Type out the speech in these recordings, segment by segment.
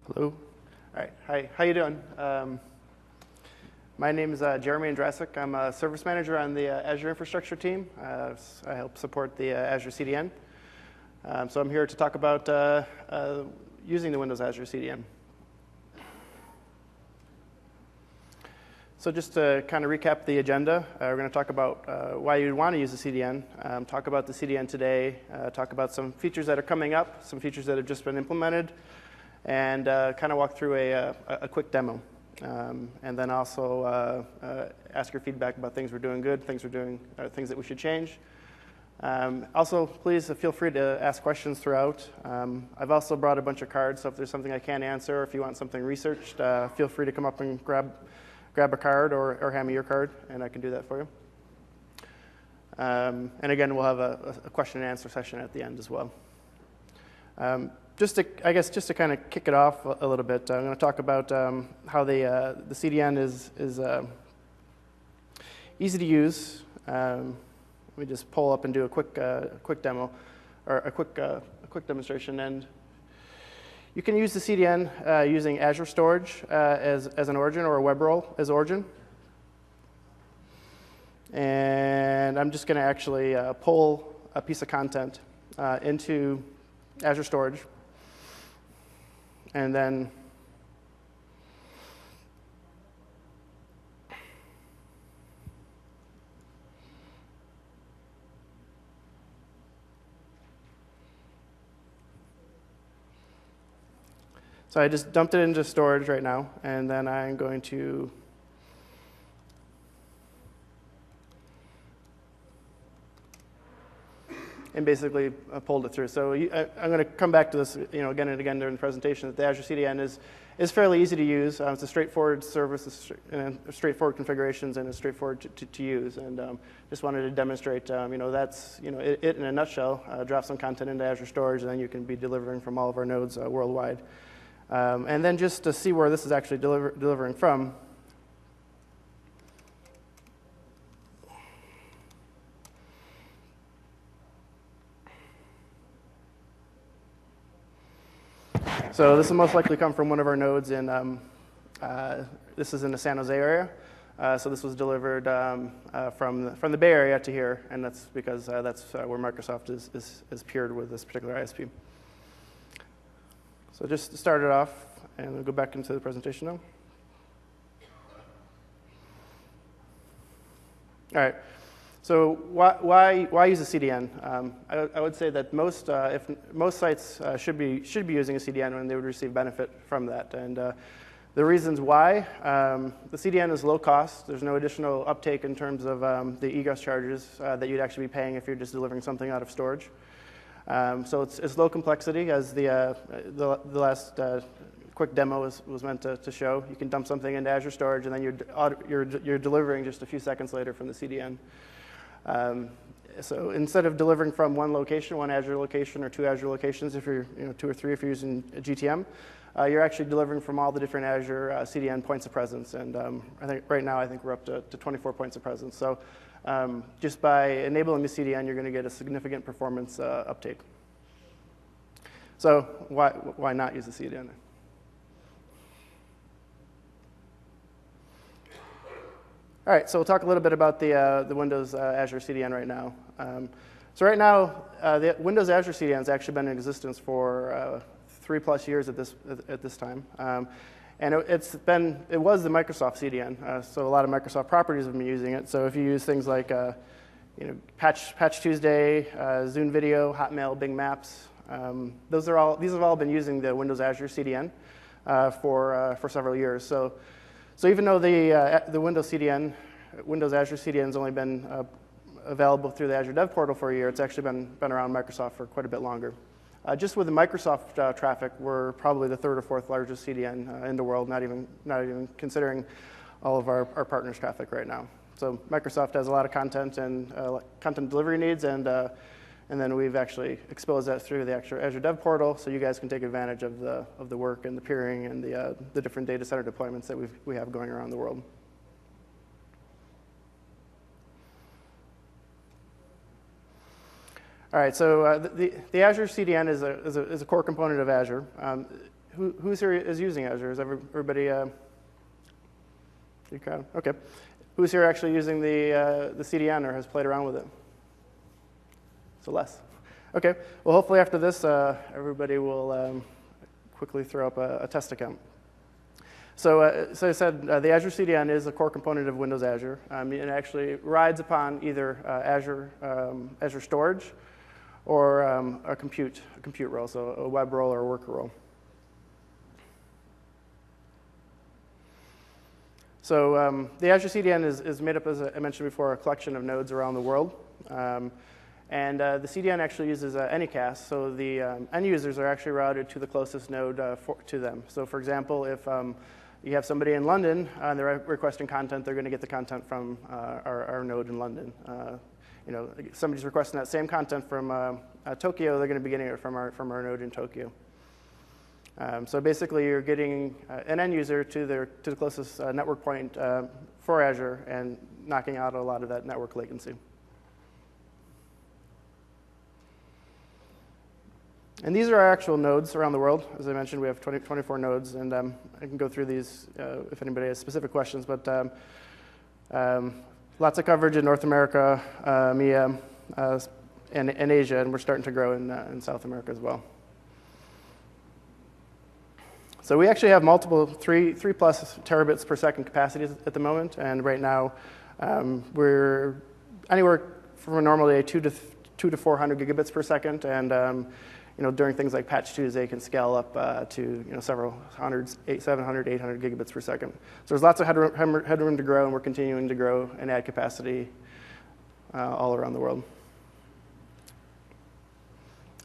Hello. All right. Hi. How you doing? My name is Jeremy Andrasik. I'm a service manager on the Azure infrastructure team. I help support the Azure CDN. So I'm here to talk about using the Windows Azure CDN. So just to kind of recap the agenda, we're going to talk about why you'd want to use the CDN, talk about the CDN today, talk about some features that are coming up, some features that have just been implemented, and kind of walk through a quick demo. And then also ask your feedback about things we're doing good, things that we should change. Also, please feel free to ask questions throughout. I've also brought a bunch of cards, so if there's something I can't answer, or if you want something researched, feel free to come up and grab a card or hand me your card, and I can do that for you. And again, we'll have a question and answer session at the end as well. Just to kind of kick it off a little bit, I'm going to talk about how the CDN is easy to use. Let me just pull up and do a quick demo, or a quick demonstration. And you can use the CDN using Azure Storage as an origin, or a web role as origin. And I'm just going to actually pull a piece of content into Azure Storage. And then so I just dumped it into storage right now, and then I'm going to and basically pulled it through. So I'm going to come back to this, again and again during the presentation, that the Azure CDN is fairly easy to use. It's a straightforward service, straightforward configurations, and it's straightforward to use. And just wanted to demonstrate, that's it in a nutshell. Drop some content into Azure Storage, and then you can be delivering from all of our nodes worldwide. And then just to see where this is actually delivering from. So this will most likely come from one of our nodes in, this is in the San Jose area. So this was delivered from the Bay Area to here, and that's because that's where Microsoft is paired with this particular ISP. So just to start it off, and we'll go back into the presentation now. All right. So why use a CDN? I would say that most sites should be using a CDN when they would receive benefit from that. And the reasons why: the CDN is low cost. There's no additional uptake in terms of the egress charges that you'd actually be paying if you're just delivering something out of storage. So it's low complexity, as the last quick demo was meant to show. You can dump something into Azure Storage, and then you're delivering just a few seconds later from the CDN. So instead of delivering from one location, one Azure location, or two Azure locations, if you're two or three if you're using a GTM, you're actually delivering from all the different Azure CDN points of presence. And I think right now we're up to 24 points of presence. So just by enabling the CDN, you're going to get a significant performance uptake. So why not use the CDN? All right, so we'll talk a little bit about the Windows Azure CDN right now. So right now, the Windows Azure CDN has actually been in existence for 3+ years at this time, and it was the Microsoft CDN. So a lot of Microsoft properties have been using it. So if you use things like Patch Tuesday, Zoom Video, Hotmail, Bing Maps, these have all been using the Windows Azure CDN for several years. So even though the Windows Azure CDN has only been available through the Azure Dev Portal for a year, it's actually been around Microsoft for quite a bit longer. Just with the Microsoft traffic, we're probably the third or fourth largest CDN in the world, not even considering all of our partners' traffic right now. So Microsoft has a lot of content and content delivery needs, and then we've actually exposed that through the actual Azure Dev Portal, so you guys can take advantage of the work and the peering and the different data center deployments that we have going around the world. All right, so the Azure CDN is a core component of Azure. who's here is using Azure? Is everybody? Okay. Who's here actually using the CDN or has played around with it? So less. Okay. Well, hopefully after this, everybody will quickly throw up a test account. So, so I said the Azure CDN is a core component of Windows Azure. It actually rides upon either Azure Storage or a compute role, so a web role or a worker role. So the Azure CDN is made up, as I mentioned before, a collection of nodes around the world. And the CDN actually uses Anycast, so the end users are actually routed to the closest node to them. So for example, if you have somebody in London and they're requesting content, they're going to get the content from our node in London. Somebody's requesting that same content from Tokyo, they're going to be getting it from our node in Tokyo. So basically, you're getting an end user to the closest network point for Azure and knocking out a lot of that network latency. And these are our actual nodes around the world. As I mentioned, we have 24 nodes, and I can go through these if anybody has specific questions. But lots of coverage in North America, EMEA, and Asia, and we're starting to grow in South America as well. So we actually have multiple 3+ terabits per second capacities at the moment, and right now we're anywhere from a normal day 200 to 400 gigabits per second, and during things like patch Tuesday, can scale up to several hundred, 700, 800 gigabits per second. So there's lots of headroom to grow, and we're continuing to grow and add capacity all around the world.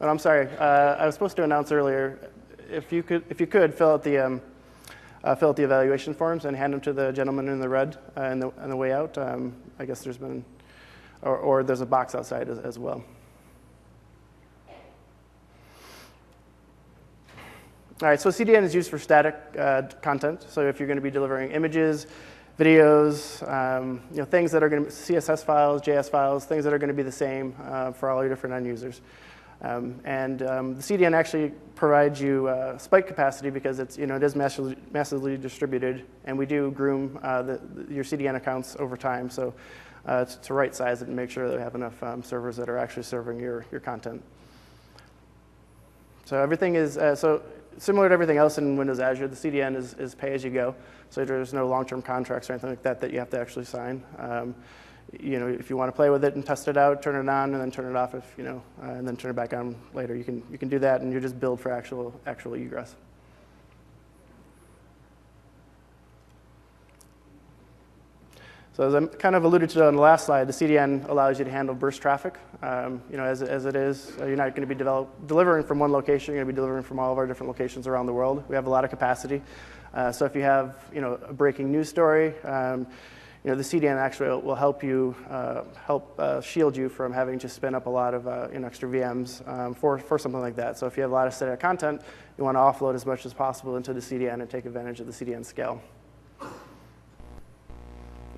And I'm sorry, I was supposed to announce earlier. If you could fill out the evaluation forms and hand them to the gentleman in the red on the way out. I guess there's been, or there's a box outside as well. All right, so CDN is used for static content. So if you're going to be delivering images, videos, things that are going to be CSS files, JS files, things that are going to be the same for all your different end users. The CDN actually provides you spike capacity because it is massively distributed, and we do groom your CDN accounts over time, so to right size it and make sure that we have enough servers that are actually serving your content. So everything is so similar to everything else in Windows Azure. The CDN is pay as you go, so there's no long-term contracts or anything like that you have to actually sign. If you want to play with it and test it out, turn it on and then turn it off and then turn it back on later. You can do that, and you just build for actual egress. So as I kind of alluded to on the last slide, the CDN allows you to handle burst traffic. As it is, you're not going to be delivering from one location. You're going to be delivering from all of our different locations around the world. We have a lot of capacity. So if you have a breaking news story, the CDN actually will help you shield you from having to spin up a lot of extra VMs for something like that. So if you have a lot of static content, you want to offload as much as possible into the CDN and take advantage of the CDN scale.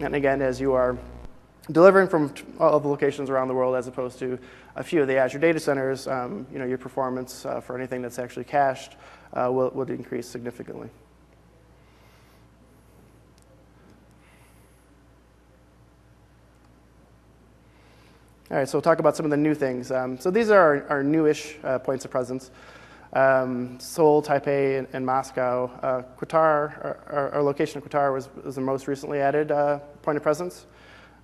And again, as you are delivering from all of the locations around the world as opposed to a few of the Azure data centers, your performance for anything that's actually cached will increase significantly. All right, so we'll talk about some of the new things. So these are our newish points of presence. Seoul, Taipei, and Moscow. Qatar, our location in Qatar was the most recently added point of presence.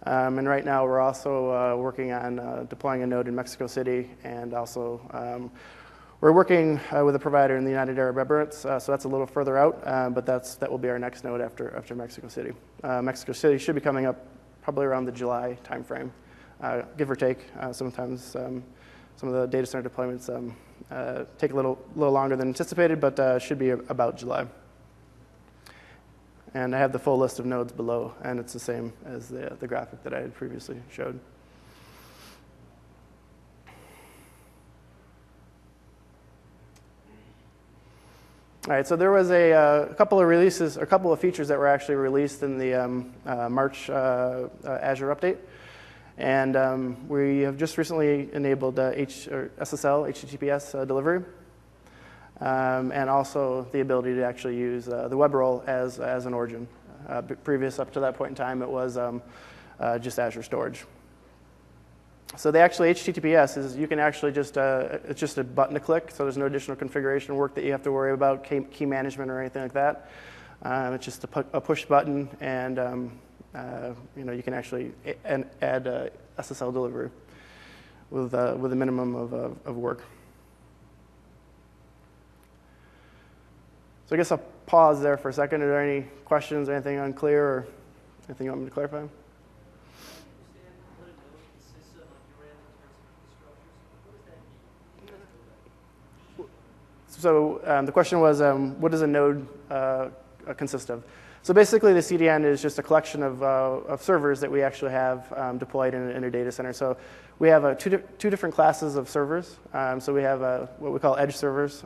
And right now we're also working on deploying a node in Mexico City, and also we're working with a provider in the United Arab Emirates, so that's a little further out, but that will be our next node after Mexico City. Mexico City should be coming up probably around the July timeframe, give or take. Sometimes some of the data center deployments take a little longer than anticipated, but should be about July. And I have the full list of nodes below, and it's the same as the graphic that I had previously showed. All right, so there was a couple of releases, a couple of features that were actually released in the March Azure update. And we have just recently enabled SSL, HTTPS delivery. and also the ability to actually use the web role as an origin. Previous up to that point in time, it was just Azure Storage. So the actual HTTPS is you can actually just, it's just a button to click, so there's no additional configuration work that you have to worry about, key management or anything like that. It's just a push button, and you can actually add SSL delivery with a minimum of work. So I guess I'll pause there for a second. Are there any questions, anything unclear, or anything you want me to clarify? So the question was, what does a node consist of? So basically, the CDN is just a collection of servers that we actually have deployed in a data center. So we have two different classes of servers. So we have what we call edge servers,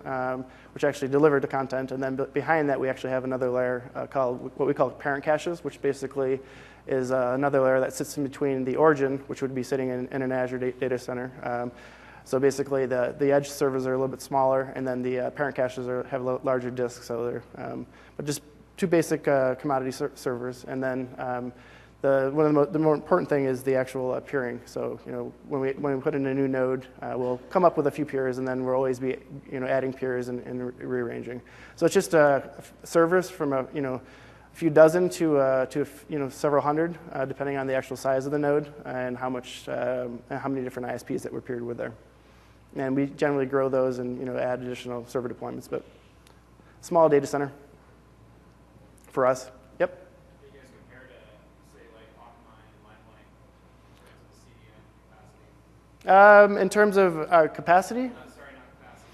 which actually deliver the content. And then behind that, we actually have another layer called what we call parent caches, which basically is another layer that sits in between the origin, which would be sitting in an Azure data center. So basically, the edge servers are a little bit smaller, and then the parent caches have larger disks. So they're but just two basic commodity servers, and then one of the more important thing is the actual peering. So when we put in a new node, we'll come up with a few peers, and then we'll always be adding peers and rearranging. So it's just servers from a few dozen to several hundred, depending on the actual size of the node and how many different ISPs that we're paired with there. And we generally grow those and add additional server deployments, but small data center for us. Yep. Do you guys compare to, say, like Akamai and Limelight in terms of CDN capacity? In terms of capacity? No, sorry, not capacity,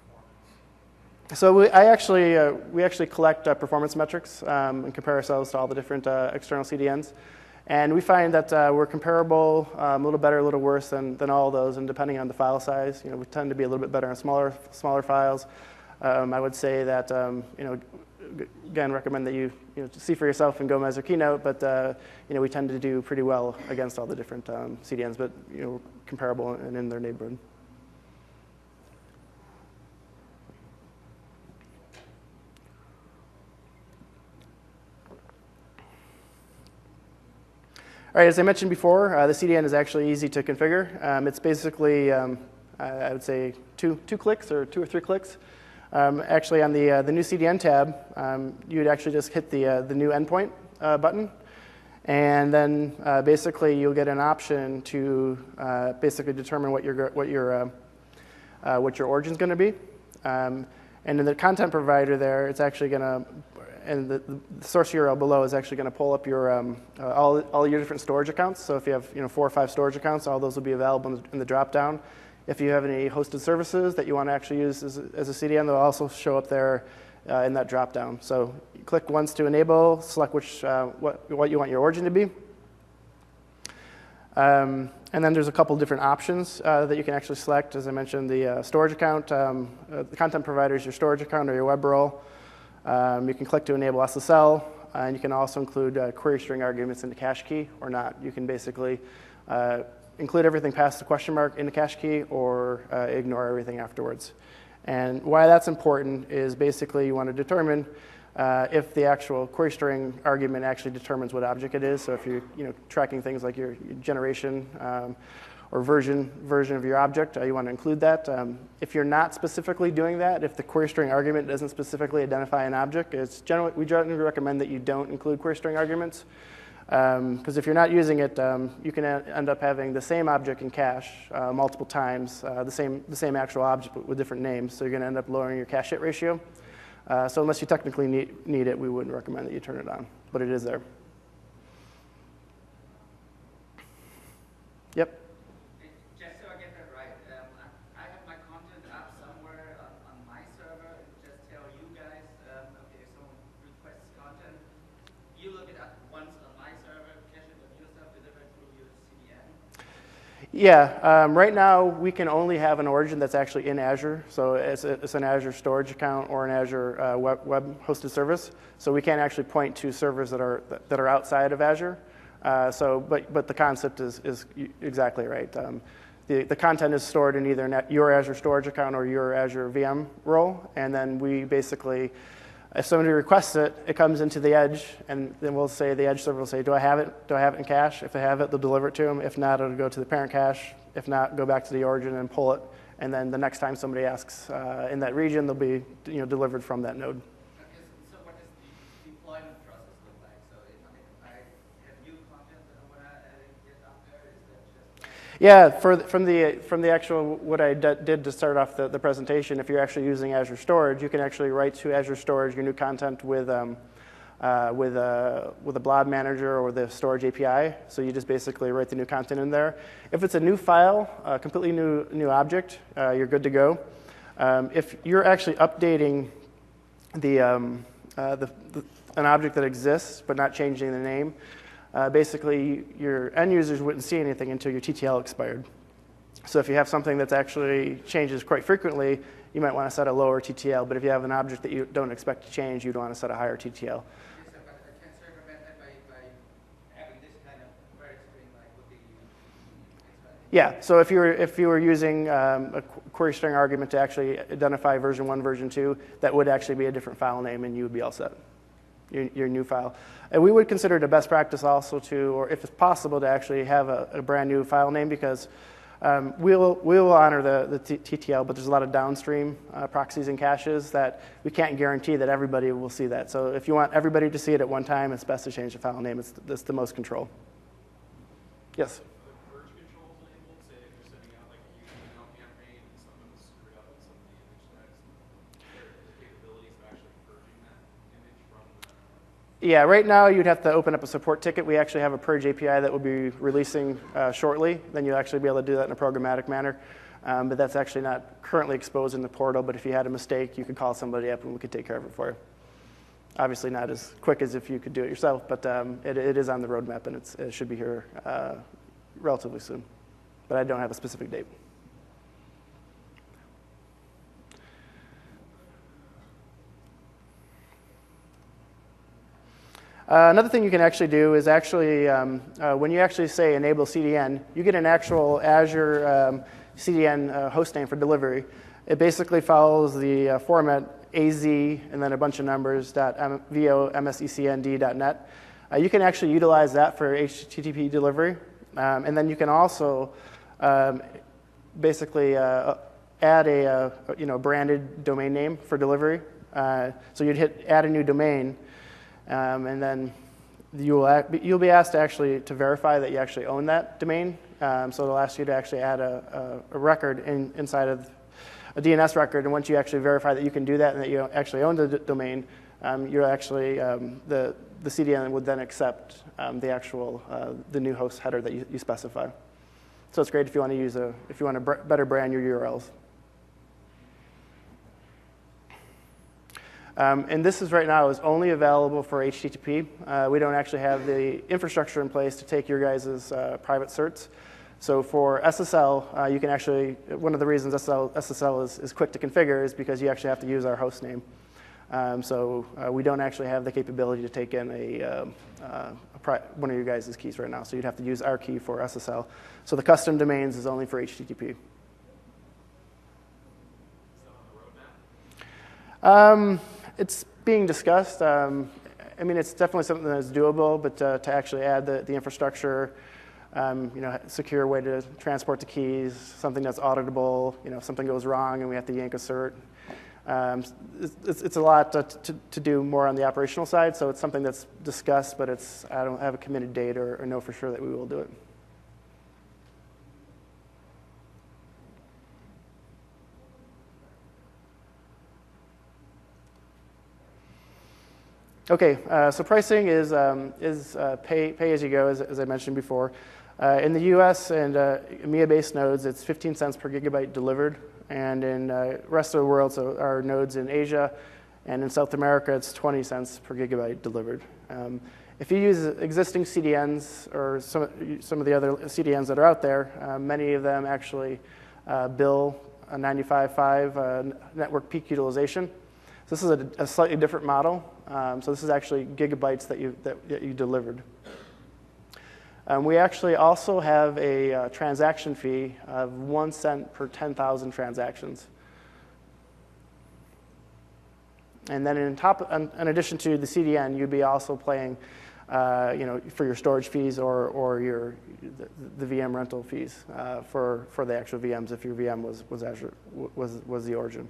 but performance. So we actually collect performance metrics and compare ourselves to all the different external CDNs. And we find that we're comparable, a little better, a little worse than all of those. And depending on the file size, we tend to be a little bit better on smaller files. I would say that again, recommend that you see for yourself in Gomez or Keynote. But we tend to do pretty well against all the different CDNs, but comparable and in their neighborhood. All right, as I mentioned before, the CDN is actually easy to configure. It's basically, I would say, two clicks or 2 or 3 clicks. Actually, on the new CDN tab, you would actually just hit the new endpoint button, and then basically you'll get an option to basically determine what your origin is going to be. And in the content provider there, it's actually going to, and the source URL below is actually going to pull up your all your different storage accounts. So if you have 4 or 5 storage accounts, all those will be available in the dropdown. If you have any hosted services that you want to actually use as a CDN, they'll also show up there in that dropdown. So you click once to enable, select what you want your origin to be. And then there's a couple different options that you can actually select. As I mentioned, the storage account, the content provider is your storage account or your web role. You can click to enable SSL, and you can also include query string arguments in the cache key or not. You can basically include everything past the question mark in the cache key or ignore everything afterwards. And why that's important is basically you want to determine if the actual query string argument actually determines what object it is. So if you're tracking things like your generation or version of your object, you want to include that. If you're not specifically doing that, if the query string argument doesn't specifically identify an object, we generally recommend that you don't include query string arguments. Because if you're not using it, you can end up having the same object in cache multiple times, the same actual object but with different names. So you're going to end up lowering your cache hit ratio. So unless you technically need it, we wouldn't recommend that you turn it on, but it is there. Yep. Just so I get that right, I have my content up somewhere on my server. Just tell you guys, okay, if someone requests content, you look it up once on my server, cache it on your stuff, deliver it through your CDN. Yeah, right now we can only have an origin that's actually in Azure. So it's an Azure storage account or an Azure web hosted service. So we can't actually point to servers that are outside of Azure. But the concept is exactly right. the content is stored in either your Azure storage account or your Azure VM role, and then we basically, if somebody requests it, it comes into the edge, and then we'll say, the edge server will say, do I have it? Do I have it in cache? If they have it, they'll deliver it to them. If not, it'll go to the parent cache. If not, go back to the origin and pull it. And then the next time somebody asks in that region, they'll be delivered from that node. Okay, so what does the deployment process look like? So I have new content that I want to get up there. Is that just Yeah, from the actual, what I did to start off the presentation, if you're actually using Azure Storage, you can actually write to Azure Storage your new content with a blob manager or the storage API. So you just basically write the new content in there. If it's a new file, a completely new object, you're good to go. If you're actually updating an object that exists but not changing the name, basically your end users wouldn't see anything until your TTL expired. So if you have something that actually changes quite frequently, you might want to set a lower TTL. But if you have an object that you don't expect to change, you'd want to set a higher TTL. but I can circumvent that by having this kind of query string like with the Yeah, so if you were using a query string argument to actually identify version 1, version 2, that would actually be a different file name, and you would be all set, your new file. And we would consider it a best practice also to, or if it's possible, to actually have a brand new file name, because we will honor the TTL, but there's a lot of downstream proxies and caches that we can't guarantee that everybody will see that. So if you want everybody to see it at one time, it's best to change the file name. It's the most control. Yes? Are the purge controls enabled? Say if you're sending out like a huge email campaign and something was screwed up in some of the image tags, the capabilities of actually purging that image from the... Yeah, right now you'd have to open up a support ticket. We actually have a purge API that will be releasing shortly. Then you'll actually be able to do that in a programmatic manner. But that's actually not currently exposed in the portal. But if you had a mistake, you could call somebody up and we could take care of it for you. Obviously not as quick as if you could do it yourself, but it is on the roadmap, and it should be here relatively soon. But I don't have a specific date. Another thing you can actually do is actually, when you actually say enable CDN, you get an actual Azure CDN host name for delivery. It basically follows the format AZ and then a bunch of numbers, .vomsecnd.net. You can actually utilize that for HTTP delivery. And then you can also basically add a branded domain name for delivery. So you'd hit add a new domain, and then you'll be asked to verify that you actually own that domain. So it'll ask you to actually add a record inside of a DNS record, and once you actually verify that you can do that and that you actually own the domain, you're actually the CDN would then accept the new host header that you specify. So it's great if you want to better brand your URLs. And this is right now is only available for HTTP. We don't actually have the infrastructure in place to take your guys' private certs. So for SSL, you can actually, one of the reasons SSL is quick to configure is because you actually have to use our host name. So we don't actually have the capability to take in one of your guys' keys right now. So you'd have to use our key for SSL. So the custom domains is only for HTTP. Is that on the roadmap? It's being discussed. I mean, it's definitely something that's doable, but to actually add the infrastructure, secure way to transport the keys, something that's auditable, if something goes wrong and we have to yank a cert. It's a lot to do more on the operational side, so it's something that's discussed, but I don't have a committed date or know for sure that we will do it. Okay, so pricing is pay as you go, as I mentioned before. In the US and EMEA-based nodes, it's 15 cents per gigabyte delivered. And in the rest of the world, so our nodes in Asia and in South America, it's 20 cents per gigabyte delivered. If you use existing CDNs or some of the other CDNs that are out there, many of them actually bill a 95.5 network peak utilization. So this is a slightly different model. So this is actually gigabytes that you delivered. We actually also have a transaction fee of 1 cent per 10,000 transactions. And then in addition to the CDN, you'd be also paying, for your storage fees or the VM rental fees for the actual VMs if your VM was Azure was the origin.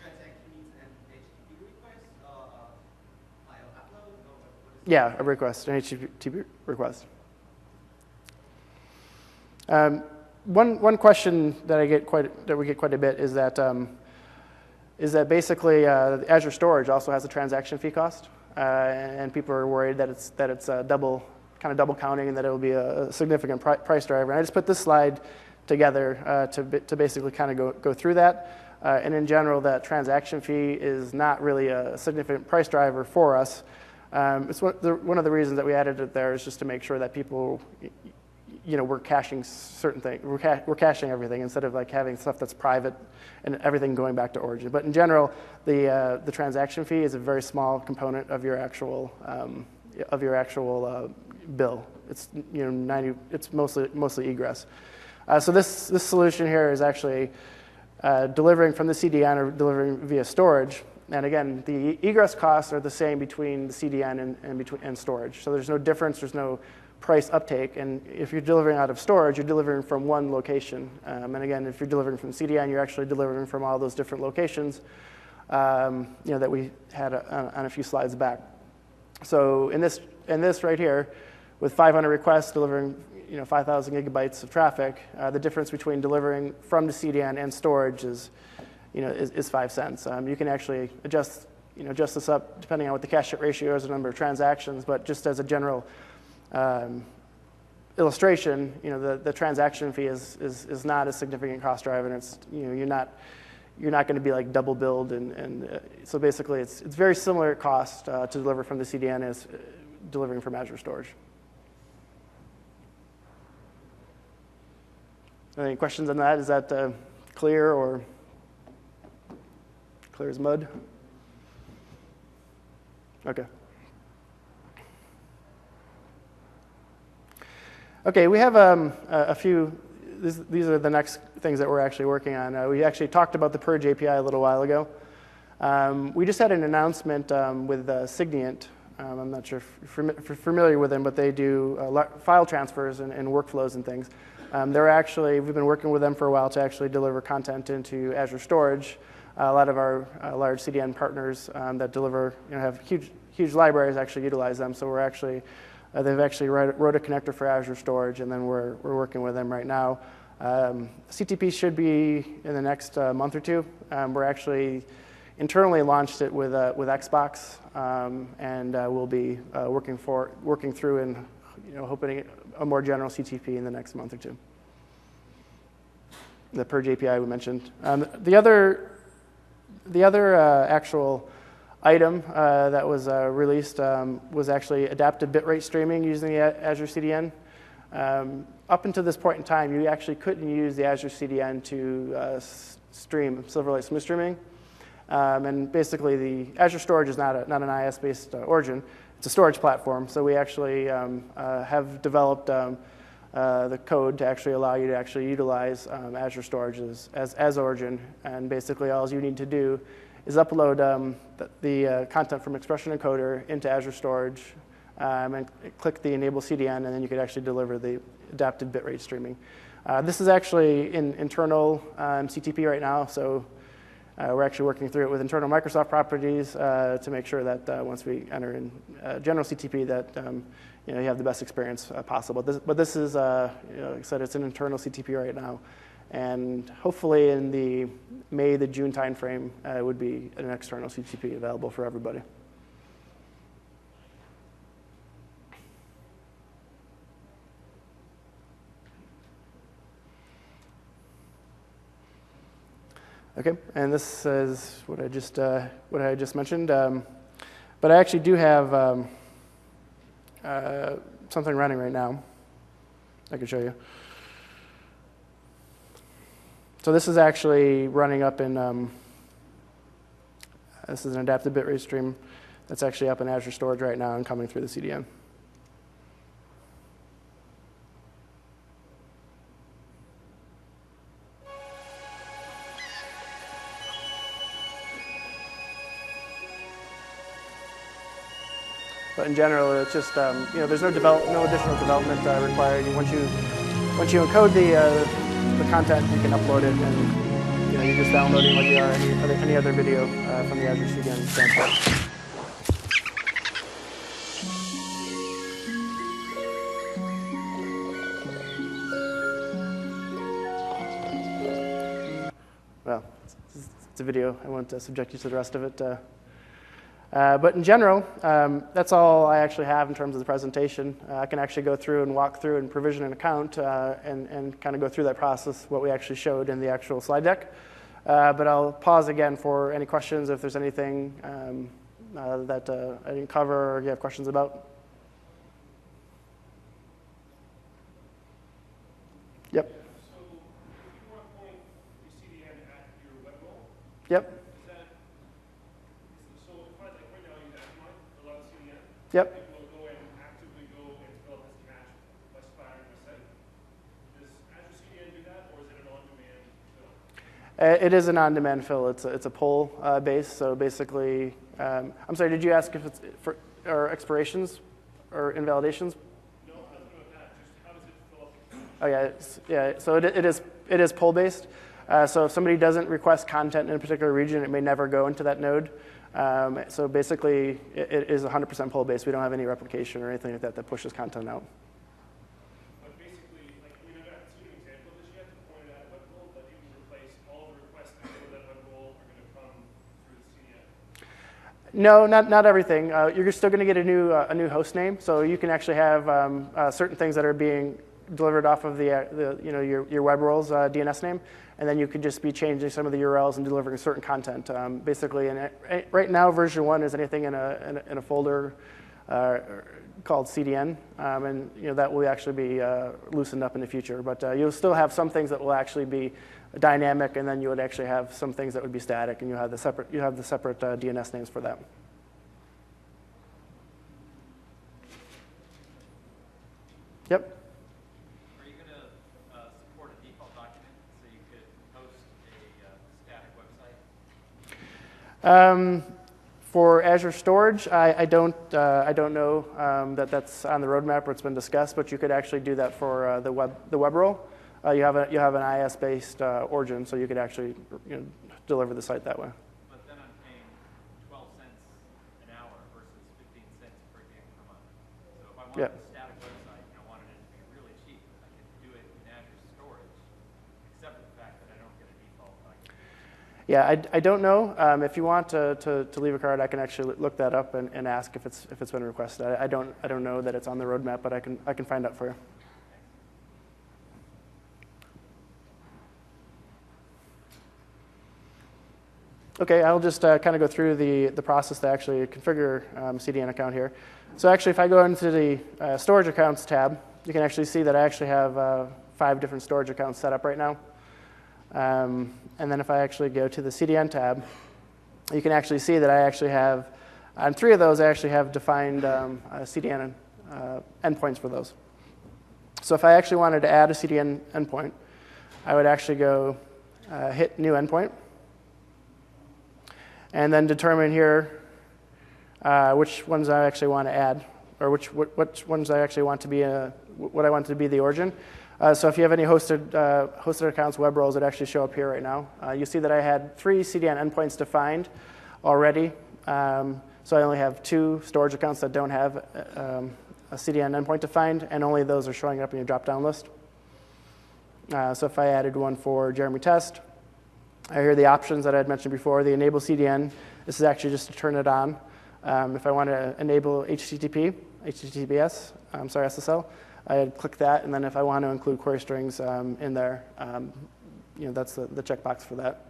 Transaction means an HTTP request or a file upload, or what is Yeah, a request, an HTTP request. One question that we get quite a bit is that basically Azure Storage also has a transaction fee cost, and people are worried that it's double counting and that it will be a significant price driver. And I just put this slide together to basically kind of go through that. And in general, that transaction fee is not really a significant price driver for us. It's one of the reasons that we added it there is just to make sure that people, we're caching certain things. We're caching everything instead of like having stuff that's private and everything going back to origin. But in general, the transaction fee is a very small component of your actual bill. It's it's mostly egress. So this solution here is actually delivering from the CDN or delivering via storage. And again, the egress costs are the same between the CDN and storage. So there's no difference. There's no price uptake. And if you're delivering out of storage, you're delivering from one location. And again, if you're delivering from CDN, you're actually delivering from all those different locations that we had on a few slides back. So in this right here, with 500 requests delivering 5,000 gigabytes of traffic, the difference between delivering from the CDN and storage is 5 cents. You can actually adjust this up depending on what the cache hit ratio is, the number of transactions, but just as a general illustration, the transaction fee is not a significant cost driver, and it's you're not going to be like double billed, and so basically it's very similar cost to deliver from the CDN as delivering from Azure Storage. Any questions on that? Is that clear or clear as mud? Okay. Okay, we have a few. These are the next things that we're actually working on. We actually talked about the Purge API a little while ago. We just had an announcement with Signiant. I'm not sure if you're familiar with them, but they do file transfers and workflows and things. We've been working with them for a while to actually deliver content into Azure Storage. A lot of our large CDN partners that deliver, have huge libraries actually utilize them. So they've actually wrote a connector for Azure Storage, and then we're working with them right now. CTP should be in the next month or two. We're actually internally launched it with Xbox, and we'll be working through and hoping a more general CTP in the next month or two. The Purge API we mentioned. The other actual item that was released was actually adaptive bitrate streaming using the Azure CDN. Up until this point in time, you actually couldn't use the Azure CDN to stream Silverlight Smooth Streaming. And basically, the Azure Storage is not an IS-based origin. It's a storage platform. So we actually have developed the code to actually allow you to actually utilize Azure Storage as origin. And basically, all you need to do is upload the content from Expression Encoder into Azure Storage and click the Enable CDN, and then you could actually deliver the adaptive bitrate streaming. This is actually in internal CTP right now, so we're actually working through it with internal Microsoft properties to make sure that once we enter in general CTP that you have the best experience possible. But this is, like I said, it's an internal CTP right now. And hopefully in the June timeframe, would be an external CTP available for everybody. Okay, and this is what I just mentioned. But I actually do have something running right now. I can show you. So this is actually running up in, this is an adaptive bitrate stream that's actually up in Azure Storage right now and coming through the CDN. But in general, it's just there's no additional development required. Once you encode the content, you can upload it, and you're just downloading like you are any other video from the Azure CDN standpoint. Well, it's a video. I won't subject you to the rest of it. But in general, that's all I actually have in terms of the presentation. I can actually go through and walk through and provision an account and kind of go through that process, what we actually showed in the actual slide deck. But I'll pause again for any questions if there's anything that I didn't cover or you have questions about. Yep. So if you want to point your CDN at your web role, Yep. so if I like right now use Azure for a lot of CDN, Yep. people will go and actively go and fill out this cache by specifying my site. Does Azure CDN do that, or is it an on-demand fill? It is an on-demand fill. It's a poll base. So basically, I'm sorry. Did you ask if it's for or expirations or invalidations? No, nothing about that. Just how does it fill up the cache? Oh yeah. So it is poll based. So if somebody doesn't request content in a particular region, it may never go into that node. So basically, it is 100% poll based. We don't have any replication or anything like that that pushes content out. But basically, like we haven't seen an example of this yet. Pointed at a web role, but you can replace all the requests for that web role are going to come through the CDN. No, not everything. You're still going to get a new host name, so you can actually have certain things that are being delivered off of your web role's DNS name, and then you could just be changing some of the URLs and delivering certain content. Basically, right now, version 1 is anything in a folder called CDN, and that will actually be loosened up in the future. But you'll still have some things that will actually be dynamic, and then you would actually have some things that would be static, and you have the separate DNS names for that. Yep. Are you going to support a default document so you could host a static website? For Azure storage, I don't know that that's on the roadmap or it's been discussed, but you could actually do that for the web role. You have an IS-based origin, so you could actually deliver the site that way. But then I'm paying 12 cents an hour versus 15 cents per gig per month. So if I wanted a static website and I wanted it to be really cheap, I could do it in Azure storage, except for the fact that I don't get a default document. Yeah, I don't know. If you want to leave a card, I can actually look that up and ask if it's been requested. I don't know that it's on the roadmap, but I can find out for you. Okay, I'll just kind of go through the process to actually configure CDN account here. So actually, if I go into the storage accounts tab, you can actually see that I actually have 5 different storage accounts set up right now. And then if I actually go to the CDN tab, you can actually see that I actually have, on 3 of those, I actually have defined CDN endpoints for those. So if I actually wanted to add a CDN endpoint, I would actually go hit new endpoint, and then determine here which ones I actually want to add, or which ones I actually want to be what I want to be the origin. So if you have any hosted accounts, web roles that actually show up here right now, you see that I had 3 CDN endpoints defined already. So I only have 2 storage accounts that don't have a CDN endpoint defined, and only those are showing up in your drop-down list. So if I added one for Jeremy Test, I hear the options that I had mentioned before, the enable CDN. This is actually just to turn it on. If I want to enable SSL, I'd click that, and then if I want to include query strings in there, that's the checkbox for that.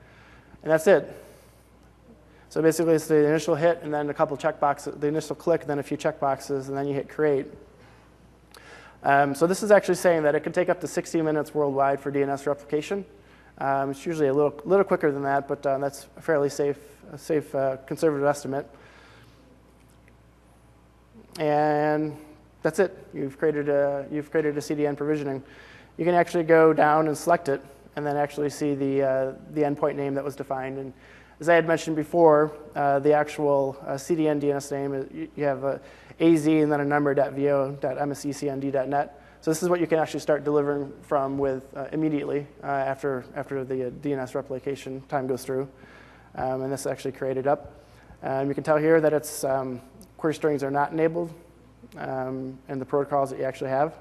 And that's it. So basically, it's the initial hit, and then a couple checkboxes, the initial click, then a few checkboxes, and then you hit create. So this is actually saying that it can take up to 60 minutes worldwide for DNS replication. It's usually a little quicker than that, but that's a fairly safe conservative estimate. And that's it. You've created a CDN provisioning. You can actually go down and select it, and then actually see the endpoint name that was defined. And as I had mentioned before, the actual CDN DNS name, you have AZ and then a number.vo.msecnd.net. So this is what you can actually start delivering from with immediately after the DNS replication time goes through. And this is actually created up. You can tell here that its query strings are not enabled and the protocols that you actually have.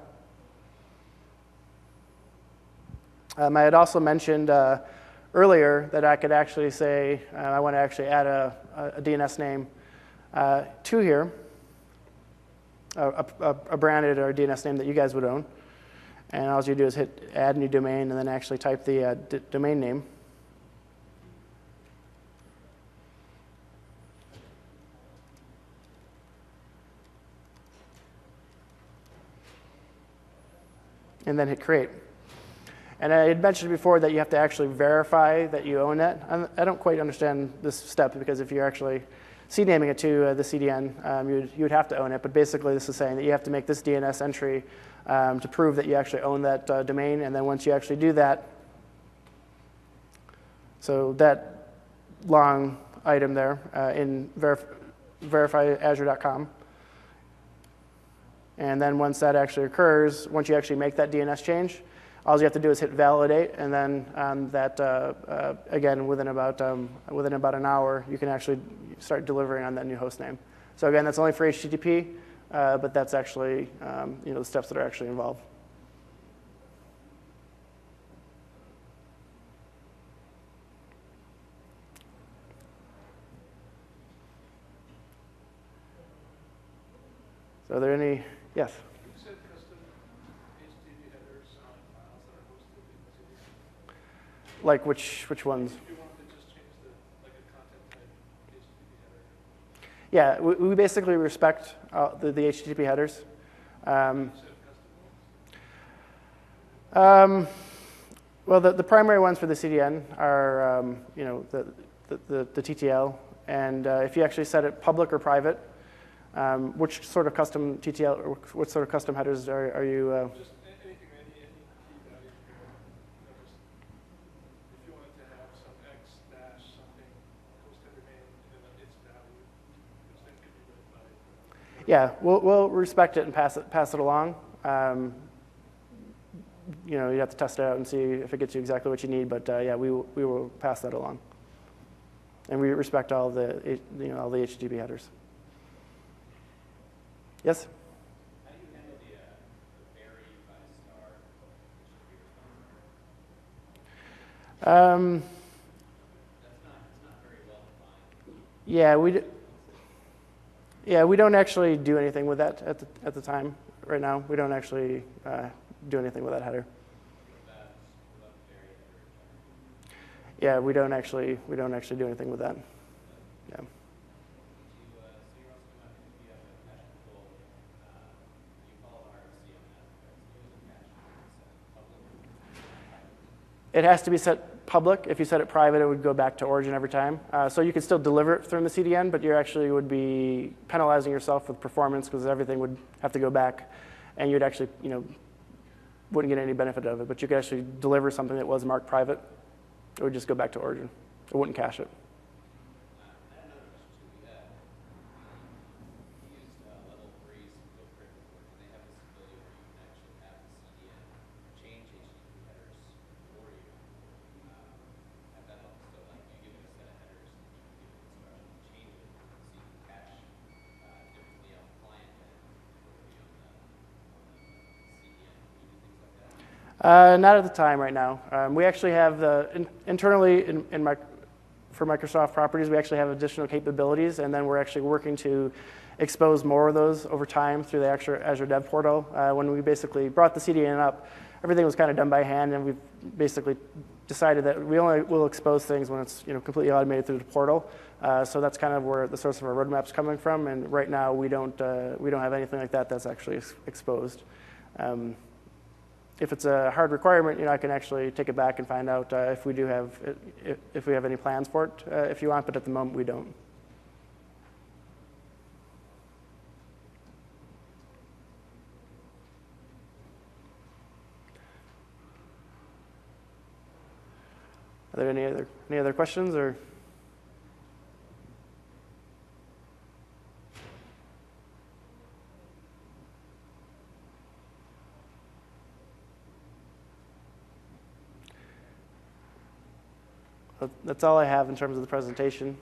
I had also mentioned earlier that I could actually say I want to actually add a DNS name to here, a branded or a DNS name that you guys would own. And all you do is hit add new domain and then actually type the domain name. And then hit create. And I had mentioned before that you have to actually verify that you own that. I don't quite understand this step because if you're actually CNAMing it to the CDN, you would have to own it. But basically, this is saying that you have to make this DNS entry to prove that you actually own that domain. And then once you actually do that, so that long item there in verifyazure.com. And then once that actually occurs, once you actually make that DNS change, all you have to do is hit validate, and then again, within about an hour, you can actually start delivering on that new host name. So again, that's only for HTTP, but that's actually the steps that are actually involved. So are there any? Yes. Like which ones? If you wanted to just change a content type HTTP header. Yeah, we basically respect the HTTP headers. Well, the primary ones for the CDN are the TTL, and if you actually set it public or private, which sort of custom TTL or what sort of custom headers are you? Just anything, any key value. If you wanted to have some X dash something hosted domain and then its value, which then could be written by. Yeah, we'll respect it and pass it along. You have to test it out and see if it gets you exactly what you need. But yeah, we will pass that along, and we respect all the all the HTTP headers. Yes. How do you handle the vary by star? It's not very well defined. Yeah, we don't actually do anything with that at the time. Right now, we don't actually do anything with that header. Yeah, we don't actually do anything with that. Yeah. It has to be set public. If you set it private, it would go back to origin every time. So you could still deliver it from the CDN, but you actually would be penalizing yourself with performance because everything would have to go back, and you'd actually, wouldn't get any benefit of it. But you could actually deliver something that was marked private. It would just go back to origin. It wouldn't cache it. Not at the time right now. We actually have internally for Microsoft properties, we actually have additional capabilities, and then we're actually working to expose more of those over time through the Azure Dev Portal. When we basically brought the CDN up, everything was kind of done by hand, and we've basically decided that we only will expose things when it's completely automated through the portal. So that's kind of where the source of our roadmap's coming from. And right now, we don't have anything like that that's actually exposed. If it's a hard requirement, I can actually take it back and find out if we have any plans for it, if you want. But at the moment, we don't. Are there any other questions or? that's all I have in terms of the presentation.